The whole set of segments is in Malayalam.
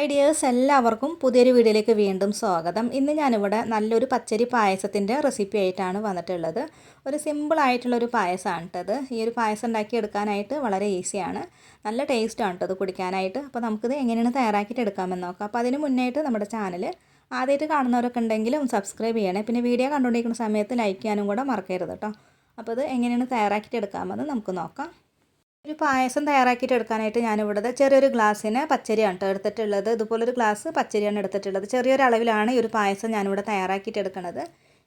ഹായ് ഡിയേഴ്സ്, എല്ലാവർക്കും പുതിയൊരു വീഡിയോയിലേക്ക് വീണ്ടും സ്വാഗതം. ഇന്ന് ഞാനിവിടെ നല്ലൊരു പച്ചരി പായസത്തിൻ്റെ റെസിപ്പി ആയിട്ടാണ് വന്നിട്ടുള്ളത്. ഒരു സിമ്പിളായിട്ടുള്ളൊരു പായസമാണ് കേട്ടത്. ഈ ഒരു പായസം ഉണ്ടാക്കി എടുക്കാനായിട്ട് വളരെ ഈസിയാണ്. നല്ല ടേസ്റ്റാണ് കേട്ടത് കുടിക്കാനായിട്ട്. അപ്പോൾ നമുക്കിത് എങ്ങനെയാണ് തയ്യാറാക്കിയിട്ട് എടുക്കാമെന്ന് നോക്കാം. അപ്പോൾ അതിന് മുന്നായിട്ട് നമ്മുടെ ചാനൽ ആദ്യമായിട്ട് കാണുന്നവരൊക്കെ ഉണ്ടെങ്കിലും സബ്സ്ക്രൈബ് ചെയ്യണേ. പിന്നെ വീഡിയോ കണ്ടുകൊണ്ടിരിക്കുന്ന സമയത്ത് ലൈക്ക് ചെയ്യാനും കൂടെ മറക്കരുത് കേട്ടോ. അപ്പോൾ ഇത് എങ്ങനെയാണ് തയ്യാറാക്കിയിട്ട് എടുക്കാമെന്ന് നമുക്ക് നോക്കാം. ഒരു പായസം തയ്യാറാക്കിയിട്ട് എടുക്കാനായിട്ട് ഞാനിവിടെ ചെറിയൊരു ഗ്ലാസ്സിന് പച്ചരിയാണ് കേട്ടോ എടുത്തിട്ടുള്ളത്. ഇതുപോലൊരു ഗ്ലാസ് പച്ചരിയാണ് എടുത്തിട്ടുള്ളത്. ചെറിയൊരു അളവിലാണ് ഈ ഒരു പായസം ഞാനിവിടെ തയ്യാറാക്കിയിട്ട് എടുക്കുന്നത്.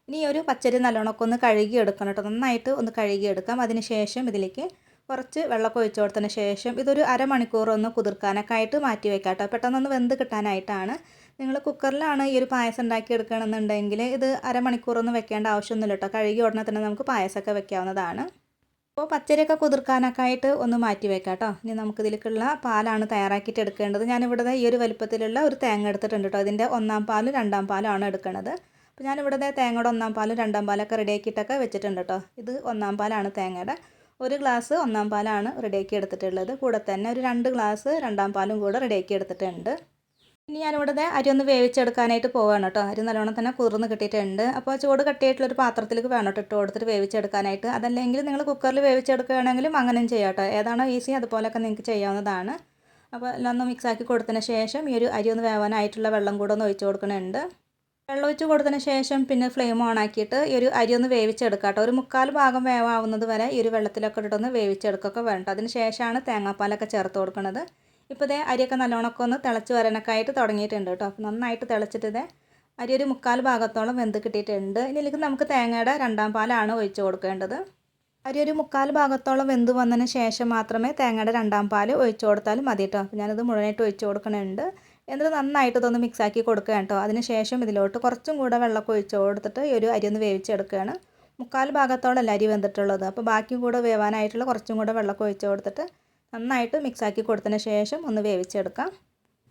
ഇനി ഒരു പച്ചരി നല്ലോണമൊക്കെ ഒന്ന് കഴുകി എടുക്കണം കേട്ടോ. നന്നായിട്ട് ഒന്ന് കഴുകി എടുക്കാം. അതിന് ശേഷം ഇതിലേക്ക് കുറച്ച് വെള്ളമൊക്കെ ഒഴിച്ച് കൊടുത്തതിന് ശേഷം ഇതൊരു അരമണിക്കൂർ ഒന്ന് കുതിർക്കാനൊക്കെ ആയിട്ട് മാറ്റി വെക്കാം കേട്ടോ. പെട്ടെന്നൊന്ന് വെന്ത് കിട്ടാനായിട്ടാണ്. നിങ്ങൾ കുക്കറിലാണ് ഈ ഒരു പായസം ഉണ്ടാക്കി എടുക്കണമെന്നുണ്ടെങ്കിൽ ഇത് അരമണിക്കൂറൊന്നും വെക്കേണ്ട ആവശ്യമൊന്നുമില്ല കേട്ടോ. കഴുകി ഉടനെ തന്നെ നമുക്ക് പായസമൊക്കെ വെക്കാവുന്നതാണ്. അപ്പോൾ പച്ചരിയൊക്കെ കുതിർക്കാനൊക്കെ ആയിട്ട് ഒന്ന് മാറ്റി വെക്കാം കേട്ടോ. ഇനി നമുക്കിതിലേക്കുള്ള പാലാണ് തയ്യാറാക്കിയിട്ട് എടുക്കേണ്ടത്. ഞാനിവിടെ ഈ ഒരു വലുപ്പത്തിലുള്ള ഒരു തേങ്ങ എടുത്തിട്ടുണ്ട് കേട്ടോ. ഇതിൻ്റെ ഒന്നാം പാലും രണ്ടാം പാലാണ് എടുക്കുന്നത്. അപ്പോൾ ഞാനിവിടെ തേങ്ങയുടെ ഒന്നാം പാലും രണ്ടാം പാലൊക്കെ റെഡിയാക്കിയിട്ടൊക്കെ വെച്ചിട്ടുണ്ട് കേട്ടോ. ഇത് ഒന്നാം പാലാണ് തേങ്ങയുടെ. ഒരു ഗ്ലാസ് ഒന്നാം പാലാണ് റെഡിയാക്കി എടുത്തിട്ടുള്ളത്. കൂടെ തന്നെ ഒരു 2 ഗ്ലാസ് രണ്ടാം പാലും കൂടെ റെഡിയാക്കി എടുത്തിട്ടുണ്ട്. ഇനി ഞാനിവിടെ അരി ഒന്ന് വേവിച്ചെടുക്കാനായിട്ട് പോവുകയാണ് കേട്ടോ. അരി നല്ലോണം തന്നെ കുതിർന്ന് കിട്ടിയിട്ടുണ്ട്. അപ്പോൾ ചൂട് കട്ടിയായിട്ടുള്ളൊരു പാത്രത്തിലേക്ക് വേണം കേട്ടോ ഇട്ട് കൊടുത്തിട്ട് വേവിച്ചെടുക്കാനായിട്ട്. അതല്ലെങ്കിൽ നിങ്ങൾ കുക്കറിൽ വേവിച്ചെടുക്കുകയാണെങ്കിലും അങ്ങനെയും ചെയ്യാം കേട്ടോ. ഏതാണോ ഈസി അതുപോലെയൊക്കെ നിങ്ങൾക്ക് ചെയ്യാവുന്നതാണ്. അപ്പോൾ എല്ലാം ഒന്ന് മിക്സാക്കി കൊടുത്തതിന് ശേഷം ഈ ഒരു അരി ഒന്ന് വേവാനായിട്ടുള്ള വെള്ളം കൂടെ ഒന്ന് ഒഴിച്ച് കൊടുക്കുന്നുണ്ട്. വെള്ളം ഒഴിച്ച് കൊടുത്തതിന് ശേഷം പിന്നെ ഫ്ലെയിം ഓൺ ആക്കിയിട്ട് ഈ ഒരു അരി ഒന്ന് വേവിച്ചെടുക്കാം കേട്ടോ. ഒരു 3/4 ഭാഗം വേവാവുന്നത് വരെ ഈ ഒരു വെള്ളത്തിലൊക്കെ ഇട്ടിട്ടൊന്ന് വേവിച്ചെടുക്കുകയൊക്കെ വേണ്ട. അതിന് ശേഷമാണ് തേങ്ങാപ്പാലൊക്കെ ചേർത്ത് കൊടുക്കുന്നത്. ഇപ്പോൾ അരിയൊക്കെ നല്ലോണമൊക്കെ ഒന്ന് തിളച്ച് വരാനൊക്കെ ആയിട്ട് തുടങ്ങിയിട്ടുണ്ട് കേട്ടോ. അപ്പോൾ നന്നായിട്ട് തിളച്ചിട്ട് അരി ഒരു 3/4 ഭാഗത്തോളം വെന്ത് കിട്ടിയിട്ടുണ്ട്. ഇതിലേക്ക് നമുക്ക് തേങ്ങയുടെ രണ്ടാം പാലാണ് ഒഴിച്ച് കൊടുക്കേണ്ടത്. അരി ഒരു 3/4 ഭാഗത്തോളം വെന്ത് വന്നതിന് ശേഷം മാത്രമേ തേങ്ങയുടെ രണ്ടാം പാൽ ഒഴിച്ച് കൊടുത്താലും മതി കേട്ടോ. അപ്പോൾ ഞാനത് മുഴുവനായിട്ട് ഒഴിച്ച് കൊടുക്കുന്നുണ്ട്. എന്നിട്ട് നന്നായിട്ട് ഇതൊന്ന് മിക്സാക്കി കൊടുക്കുക കേട്ടോ. അതിന് ശേഷം ഇതിലോട്ട് കുറച്ചും കൂടെ വെള്ളമൊക്കെ ഒഴിച്ച് കൊടുത്തിട്ട് ഈ ഒരു അരി ഒന്ന് വേവിച്ചെടുക്കുകയാണ്. 3/4 ഭാഗത്തോളം അരി വെന്തിട്ടുള്ളത്. അപ്പോൾ ബാക്കിയും കൂടെ വേവാനായിട്ടുള്ള കുറച്ചും കൂടെ വെള്ളമൊക്കെ ഒഴിച്ച് കൊടുത്തിട്ട് നന്നായിട്ട് മിക്സാക്കി കൊടുത്തതിന് ശേഷം ഒന്ന് വേവിച്ചെടുക്കാം.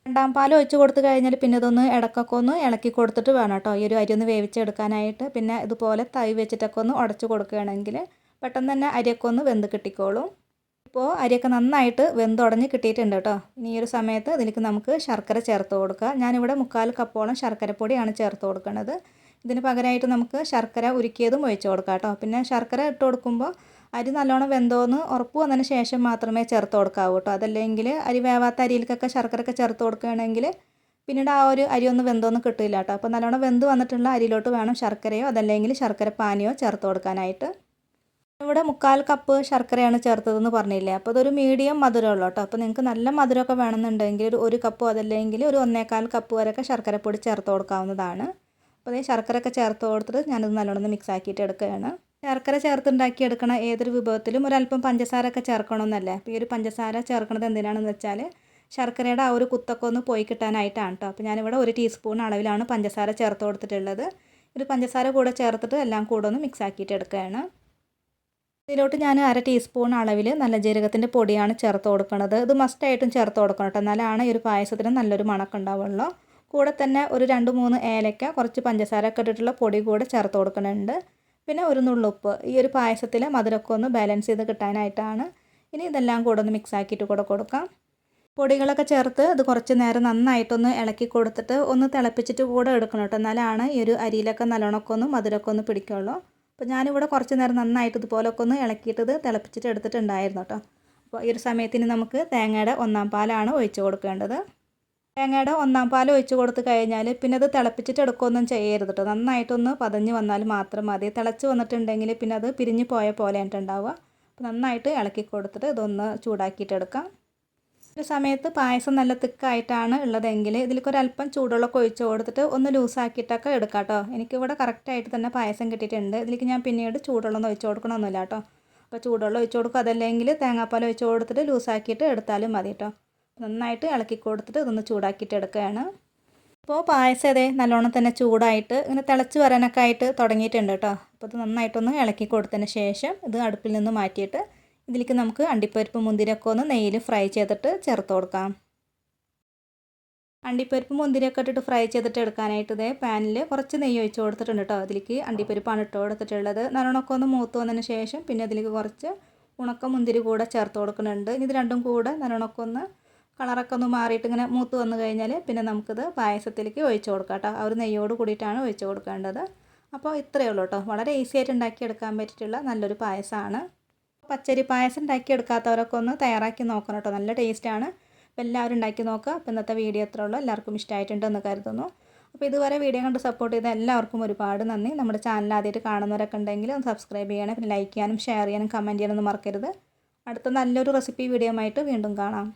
രണ്ടാം പാൽ ഒഴിച്ച് കൊടുത്തു കഴിഞ്ഞാൽ പിന്നെ ഇതൊന്ന് ഇടയ്ക്കൊക്കെ ഒന്ന് ഇളക്കി കൊടുത്തിട്ട് വേണം കേട്ടോ ഈ ഒരു അരി ഒന്ന് വേവിച്ചെടുക്കാനായിട്ട്. പിന്നെ ഇതുപോലെ തൈ വെച്ചിട്ടൊക്കെ ഒന്ന് ഉടച്ച് കൊടുക്കുകയാണെങ്കിൽ പെട്ടെന്ന് തന്നെ അരിയൊക്കെ ഒന്ന് വെന്ത് കിട്ടിക്കോളും. ഇപ്പോൾ അരിയൊക്കെ നന്നായിട്ട് വെന്തുടഞ്ഞ് കിട്ടിയിട്ടുണ്ട് കേട്ടോ. ഇനി ഈ ഒരു സമയത്ത് ഇതിലേക്ക് നമുക്ക് ശർക്കര ചേർത്ത് കൊടുക്കുക. ഞാനിവിടെ 3/4 കപ്പോളം ശർക്കരപ്പൊടിയാണ് ചേർത്ത് കൊടുക്കുന്നത്. ഇതിന് പകരമായിട്ട് നമുക്ക് ശർക്കര ഉരുക്കിയതും ഒഴിച്ച് കൊടുക്കാം കേട്ടോ. പിന്നെ ശർക്കര ഇട്ട് കൊടുക്കുമ്പോൾ അരി നല്ലോണം വെന്തോന്ന് ഉറപ്പ് വന്നതിന് ശേഷം മാത്രമേ ചേർത്ത് കൊടുക്കാവൂ കേട്ടോ. അതല്ലെങ്കിൽ അരി വേവാത്ത അരിയിലേക്കൊക്കെ ശർക്കരയൊക്കെ ചേർത്ത് കൊടുക്കുകയാണെങ്കിൽ പിന്നീട് ആ ഒരു അരി ഒന്ന് വെന്തോന്ന് കിട്ടില്ല കേട്ടോ. അപ്പോൾ നല്ലോണം വെന്ത് വന്നിട്ടുള്ള അരിയിലോട്ട് വേണം ശർക്കരയോ അതല്ലെങ്കിൽ ശർക്കര പാനിയോ ചേർത്ത് കൊടുക്കാനായിട്ട്. ഇവിടെ 3/4 കപ്പ് ശർക്കരയാണ് ചേർത്തതെന്ന് പറഞ്ഞില്ലേ. അപ്പോൾ അതൊരു മീഡിയം മധുരമുള്ളൂ കേട്ടോ. അപ്പോൾ നിങ്ങൾക്ക് നല്ല മധുരമൊക്കെ വേണമെന്നുണ്ടെങ്കിൽ ഒരു കപ്പോ അതല്ലെങ്കിൽ ഒരു 1/4 കപ്പ് വരെയൊക്കെ ശർക്കരപ്പൊടി ചേർത്ത് കൊടുക്കാവുന്നതാണ്. അപ്പോൾ ശർക്കരയൊക്കെ ചേർത്ത് കൊടുത്തിട്ട് ഞാനത് നല്ലോണം മിക്സ് ആക്കിയിട്ട് എടുക്കുകയാണ്. ശർക്കര ചേർത്തുണ്ടാക്കി എടുക്കണ ഏതൊരു വിഭവത്തിലും ഒരല്പം പഞ്ചസാരയൊക്കെ ചേർക്കണമെന്നല്ലേ. അപ്പോൾ ഈ ഒരു പഞ്ചസാര ചേർക്കണത് എന്തിനാണെന്ന് വെച്ചാൽ ശർക്കരയുടെ ആ ഒരു കുത്തൊക്കെ ഒന്ന് പോയി കിട്ടാനായിട്ടാണ് കേട്ടോ. അപ്പോൾ ഞാനിവിടെ 1 ടീസ്പൂൺ അളവിലാണ് പഞ്ചസാര ചേർത്ത് കൊടുത്തിട്ടുള്ളത്. ഒരു പഞ്ചസാര കൂടെ ചേർത്തിട്ട് എല്ലാം കൂടെ ഒന്ന് മിക്സ് ആക്കിയിട്ട് എടുക്കുകയാണ്. ഇതിലോട്ട് ഞാൻ 1/2 ടീസ്പൂൺ അളവിൽ നല്ല ജീരകത്തിൻ്റെ പൊടിയാണ് ചേർത്ത് കൊടുക്കുന്നത്. ഇത് മസ്റ്റായിട്ടും ചേർത്ത് കൊടുക്കണം കേട്ടോ. എന്നാലാണ് ഈ ഒരു പായസത്തിന് നല്ലൊരു മണക്കം ഉണ്ടാവുള്ളൂ. കൂടെ തന്നെ ഒരു 2-3 ഏലക്ക കുറച്ച് പഞ്ചസാര ഒക്കെ ഇട്ടിട്ടുള്ള പൊടി കൂടെ ചേർത്ത് കൊടുക്കുന്നുണ്ട്. പിന്നെ ഒരു നുള്ളുപ്പ്. ഈ ഒരു പായസത്തിൽ മധുരമൊക്കെ ഒന്ന് ബാലൻസ് ചെയ്ത് കിട്ടാനായിട്ടാണ്. ഇനി ഇതെല്ലാം കൂടെ ഒന്ന് മിക്സ് ആക്കിയിട്ട് കൂടെ കൊടുക്കാം. പൊടികളൊക്കെ ചേർത്ത് ഇത് കുറച്ച് നേരം നന്നായിട്ടൊന്ന് ഇളക്കി കൊടുത്തിട്ട് ഒന്ന് തിളപ്പിച്ചിട്ട് കൂടെ എടുക്കണം കേട്ടോ. എന്നാലാണ് ഈ ഒരു അരിയിലൊക്കെ നല്ലോണമൊക്കെ ഒന്ന് മധുരമൊക്കെ ഒന്ന് പിടിക്കുള്ളൂ. അപ്പോൾ ഞാനിവിടെ കുറച്ച് നേരം നന്നായിട്ട് ഇതുപോലൊക്കെ ഒന്ന് ഇളക്കിയിട്ട് തിളപ്പിച്ചിട്ട് എടുത്തിട്ടുണ്ടായിരുന്നു കേട്ടോ. അപ്പോൾ ഈ ഒരു സമയത്തിന് നമുക്ക് തേങ്ങയുടെ ഒന്നാം പാലാണ് ഒഴിച്ച് കൊടുക്കേണ്ടത്. തേങ്ങയുടെ ഒന്നാം പാൽ ഒഴിച്ച് കൊടുത്ത് കഴിഞ്ഞാൽ പിന്നെ അത് തിളപ്പിച്ചിട്ട് എടുക്കുകയൊന്നും ചെയ്യരുത് കേട്ടോ. നന്നായിട്ടൊന്ന് പതഞ്ഞ് വന്നാൽ മാത്രം മതി. തിളച്ച് വന്നിട്ടുണ്ടെങ്കിൽ പിന്നെ അത് പിരിഞ്ഞ് പോയ പോലെയായിട്ട് ഉണ്ടാവുക. അപ്പോൾ നന്നായിട്ട് ഇളക്കി കൊടുത്തിട്ട് ഇതൊന്ന് ചൂടാക്കിയിട്ടെടുക്കാം. ഒരു സമയത്ത് പായസം നല്ല തിക്കായിട്ടാണ് ഉള്ളതെങ്കിൽ ഇതിലേക്ക് ഒരല്പം ചൂടുവെള്ളമൊക്കെ ഒഴിച്ച് കൊടുത്തിട്ട് ഒന്ന് ലൂസാക്കിയിട്ടൊക്കെ എടുക്കാം കേട്ടോ. എനിക്കിവിടെ കറക്റ്റായിട്ട് തന്നെ പായസം കിട്ടിയിട്ടുണ്ട്. ഇതിലേക്ക് ഞാൻ പിന്നീട് ചൂടുവെള്ളം ഒന്നും ഒഴിച്ച് കൊടുക്കണമൊന്നുമില്ല കേട്ടോ. അപ്പോൾ ചൂടുവെള്ളം ഒഴിച്ച് കൊടുക്കുക. അതല്ലെങ്കിൽ തേങ്ങാപ്പാൽ ഒഴിച്ച് കൊടുത്തിട്ട് ലൂസാക്കിയിട്ട് എടുത്താലും മതി കേട്ടോ. നന്നായിട്ട് ഇളക്കി കൊടുത്തിട്ട് ഇതൊന്ന് ചൂടാക്കിയിട്ട് എടുക്കുകയാണ്. അപ്പോൾ പായസം നല്ലോണം തന്നെ ചൂടായിട്ട് ഇങ്ങനെ തിളച്ച് വരാനൊക്കെ ആയിട്ട് തുടങ്ങിയിട്ടുണ്ട് കേട്ടോ. അപ്പോൾ ഇത് നന്നായിട്ടൊന്ന് ഇളക്കി കൊടുത്തതിന് ശേഷം ഇത് അടുപ്പിൽ നിന്ന് മാറ്റിയിട്ട് ഇതിലേക്ക് നമുക്ക് അണ്ടിപ്പരിപ്പ് മുന്തിരിയൊക്കെ ഒന്ന് നെയ്യിൽ ഫ്രൈ ചെയ്തിട്ട് ചേർത്ത് കൊടുക്കാം. അണ്ടിപ്പരിപ്പ് മുന്തിരിയൊക്കെ ഇട്ടിട്ട് ഫ്രൈ ചെയ്തിട്ട് എടുക്കാനായിട്ട് പാനിൽ കുറച്ച് നെയ്യ് ഒഴിച്ച് കൊടുത്തിട്ടുണ്ട് കേട്ടോ. അതിലേക്ക് അണ്ടിപ്പരിപ്പാണ് ഇട്ട് കൊടുത്തിട്ടുള്ളത്. നല്ലോണമൊക്കെ ഒന്ന് മൂത്ത് വന്നതിന് ശേഷം പിന്നെ അതിലേക്ക് കുറച്ച് ഉണക്ക മുന്തിരി കൂടെ ചേർത്ത് കൊടുക്കുന്നുണ്ട്. ഇത് രണ്ടും കൂടെ നല്ലോണമൊക്കെ ഒന്ന് കളറൊക്കെ ഒന്ന് മാറിയിട്ട് ഇങ്ങനെ മൂത്ത് വന്നു കഴിഞ്ഞാൽ പിന്നെ നമുക്കിത് പായസത്തിലേക്ക് ഒഴിച്ച് കൊടുക്കാം കേട്ടോ. ആ ഒരു നെയ്യോട് കൂടിയിട്ടാണ് ഒഴിച്ച് കൊടുക്കേണ്ടത്. അപ്പോൾ ഇത്രയേ ഉള്ളൂ കേട്ടോ. വളരെ ഈസി ആയിട്ട് ഉണ്ടാക്കിയെടുക്കാൻ പറ്റിയിട്ടുള്ള നല്ലൊരു പായസമാണ്. പച്ചരി പായസം ഉണ്ടാക്കിയെടുക്കാത്തവരൊക്കെ ഒന്ന് തയ്യാറാക്കി നോക്കണം കേട്ടോ. നല്ല ടേസ്റ്റാണ്. അപ്പോൾ എല്ലാവരും ഉണ്ടാക്കി നോക്കുക. അപ്പോൾ ഇന്നത്തെ വീഡിയോ എത്ര ഉള്ളൂ, എല്ലാവർക്കും ഇഷ്ടമായിട്ടുണ്ടെന്ന് കരുതുന്നു. അപ്പോൾ ഇതുവരെ വീഡിയോ കണ്ട് സപ്പോർട്ട് ചെയ്ത എല്ലാവർക്കും ഒരുപാട് നന്ദി. നമ്മുടെ ചാനൽ ആദ്യമായിട്ട് കാണുന്നവരൊക്കെ ഉണ്ടെങ്കിൽ ഒന്ന് സബ്സ്ക്രൈബ് ചെയ്യണം. പിന്നെ ലൈക്ക് ചെയ്യാനും ഷെയർ ചെയ്യാനും കമൻറ്റ് ചെയ്യാനൊന്നും മറക്കരുത്. അടുത്ത നല്ലൊരു റെസിപ്പി വീഡിയോ ആയിട്ട് വീണ്ടും കാണാം.